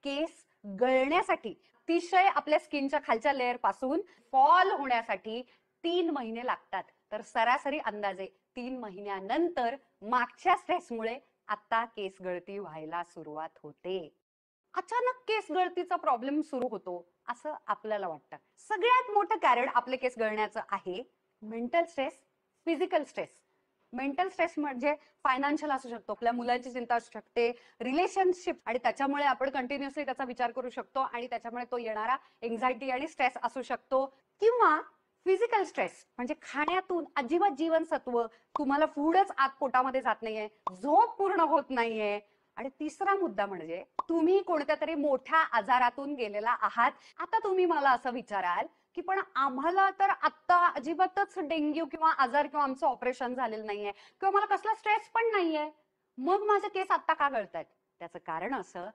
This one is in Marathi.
केस गळण्यासाठी, अतिशय आपल्या स्किनच्या खालच्या लेअर पासून फॉल होण्यासाठी 3 महिने लागतात. तर सरासरी अंदाजे 3 महिन्यानंतर मागच्या स्ट्रेसमुळे आता केस गळती व्हायला सुरुवात होते. अचानक केस गळतीचा प्रॉब्लेम सुरू होतो असं आपल्याला वाटतं. सगळ्यात मोठं कारण आपले केस गळण्याचं आहे mental stress, physical stress. Mental stress म्हणजे फायनान्शियल असू शकतो, आपल्या मुलांची चिंता असू शकते, रिलेशनशिप, आणि त्याच्यामुळे आपण कंटिन्युअसली त्याचा विचार करू शकतो आणि त्याच्यामुळे तो येणारा एन्झायटी आणि स्ट्रेस असू शकतो. किंवा फिजिकल स्ट्रेस म्हणजे खाण्यातून अजिबात जीवनसत्व, तुम्हाला फूडच आत पोटामध्ये जात नाहीये, झोप पूर्ण होत नाहीये. आणि तिसरा मुद्दा म्हणजे तुम्ही कोणत्या तरी मोठ्या आजारातून गेलेला आहात. आता तुम्ही मला असं विचाराल की पण आम्हाला तर आता अजिबातच डेंग्यू किंवा आजार किंवा आमचं ऑपरेशन झालेलं नाहीये किंवा मला कसला स्ट्रेस पण नाहीये, मग माझे केस आता का गळतायत? त्याचं कारण असं